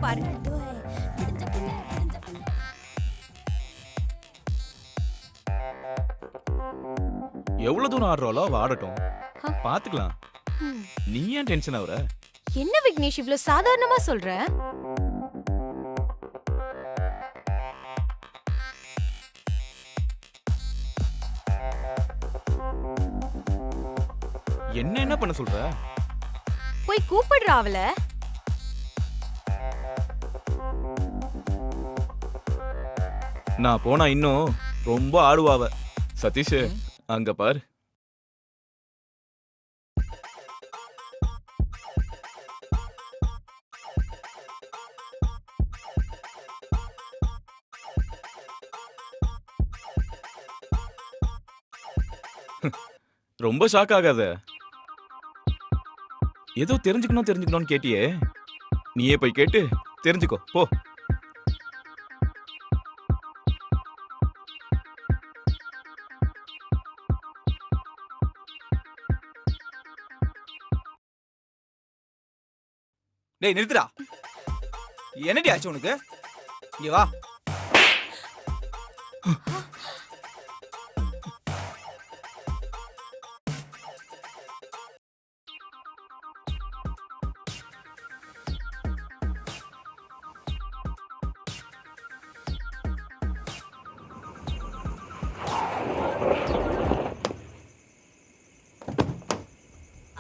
பாரு. எவ்வளவு தூரம் ஆடுறாளோ அவ ஆடட்டும், பாத்துக்கலாம். நீ ஏன் டென்ஷன் ஆகுற? என்ன விக்னேஷ் இவ்ளோ சாதாரணமா சொல்ற? என்ன பண்ண சொல்ற? போய் கூப்பிடுற அவள. நான் போனா இன்னும் ரொம்ப ஆடுவாவ. சதீஷ் அங்க பாரு. ரொம்ப ஷாக் ஆகாத. ஏதோ தெரிஞ்சுக்கணும்னு கேட்டியே, நீயே போய் கேட்டு தெரிஞ்சுக்கோ போ. டேய் நிறுத்துடா. என்னடி ஆச்சு உனக்கு? இங்க வா.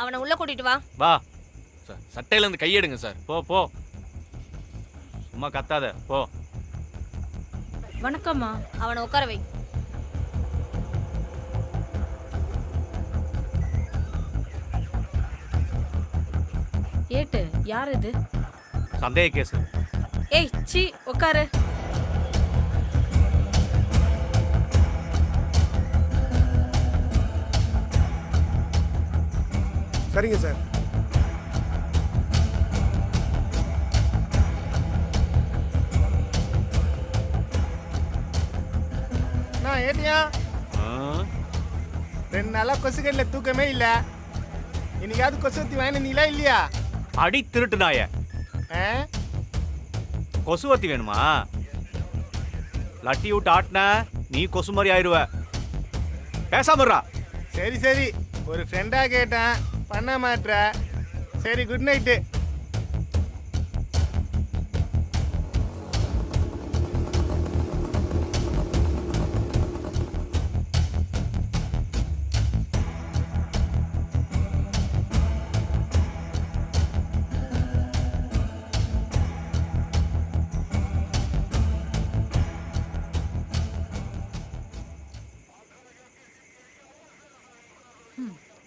அவனை உள்ள கூட்டிட்டு வா. வா சார், சட்டையில இருந்து கையெடுங்க சார். போ போ, சும்மா கத்தாத போ. வணக்கம்மா. அவனை உட்கார வை. ஏட்டு யார் இது? சந்தேக கேஸ். ஏய் சி உட்காரு. சரிங்க சார். நான் ஏட்டியா 2 நாளா கொசுக்கடியில் தூக்கமே இல்லை. இன்னைக்காவது கொசுவத்தி வாங்கினீங்களா இல்லையா? அடி திருட்டு நாய, ஆ? கொசுவத்தி வேணுமா? லட்டி விட்டு ஆட்டின நீ கொசு மாதிரி ஆயிடுவ. பேசாமறா. சரி சரி, ஒரு ஃப்ரெண்டாக கேட்டேன், பண்ண மாட்ற. சரி குட் நைட்டு.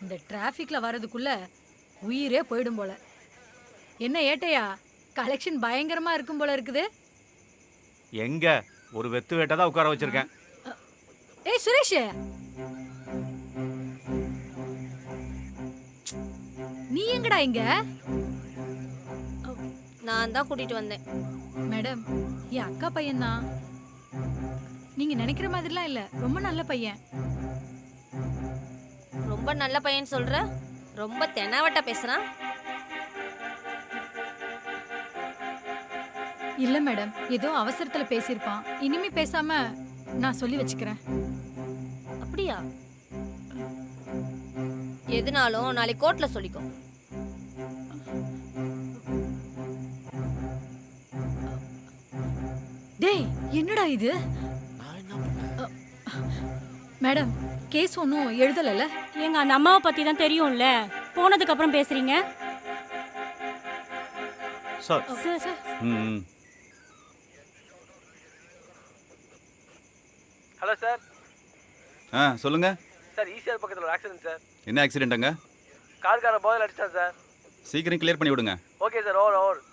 இந்த டிராஃபிக்ல வரதுக்குள்ள உயிரே போயிடும் போல. என்ன ஏட்டையா, கலெக்ஷன் பயங்கரமா இருக்கும் போல இருக்குது. எங்க ஒரு வெத்து வேட்டை தான் உட்கார வச்சிருக்கேன். ஏய் சுரேஷ், நீ எங்கடா இங்க? நான் தான் கூட்டிட்டு வந்தேன். மேடம், என் அக்கா பையன்தான். நீங்க நினைக்கிற மாதிரிலாம் இல்ல, ரொம்ப நல்ல பையன். ரொம்ப நல்ல பையன் சொல்ற? ரொம்ப தெனாவட்டா பேசுறான். இல்ல மேடம், ஏதோ அவசரத்துல பேசியிருப்பான். இனிமே பேசாம நான் சொல்லி வச்சுக்கிறேன். அப்படியா? எதுனாலும் நாளைக்கு கோர்ட்ல சொல்லிக்கோ. டேய் என்னடா இது? மேடம், கேஸ் ஒன்றும் எழுதலைல்ல? எங்க அந்த அம்மாவை பத்தி தான் தெரியும்ல, போனதுக்கு அப்புறம் பேசுறீங்க. சார். சார் ம். Hello sir. சொல்லுங்க சார், ஈசிஆர் பக்கத்தில் ஒரு ஆக்சிடென்ட் சார். என்ன ஆக்சிடென்ட்டுங்க? கார்கார போதையில் அடிச்சிட்டான் சார். சீக்கிரம் கிளியர் பண்ணி விடுங்க. Okay sir, over over.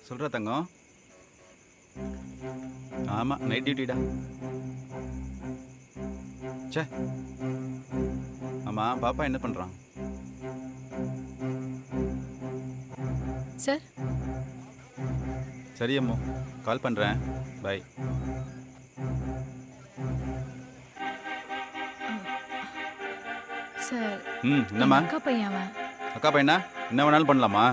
சொல்ற தங்கம். ஆமா, நைட் டியூட்டிடா. சே, ஆமா பாப்பா என்ன பண்றான்? சார். சரி அம்மோ, கால் பண்றேன். பை. சார் என்னம்மா அக்கா பையன் அவன். அக்கா பையனா என்ன வேணாலும் பண்ணலாமா?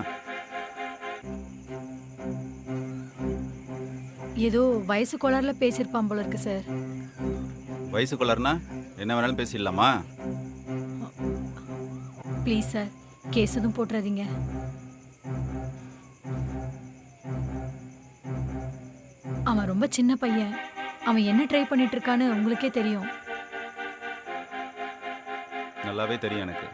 ஏதோ வயசு கோளாறுல பேசியிருப்பான் போல இருக்கு சார். வயசுக்குள்ளாருனா என்ன வேணாலும் பேசிடலாமா? ப்ளீஸ் சார், கேஸ் எதுவும் போட்டுறாதீங்க. அவன் ரொம்ப சின்ன பையன். அவன் என்ன ட்ரை பண்ணிட்டு இருக்கான்னு உங்களுக்கே தெரியும். நல்லாவே தெரியும் எனக்கு.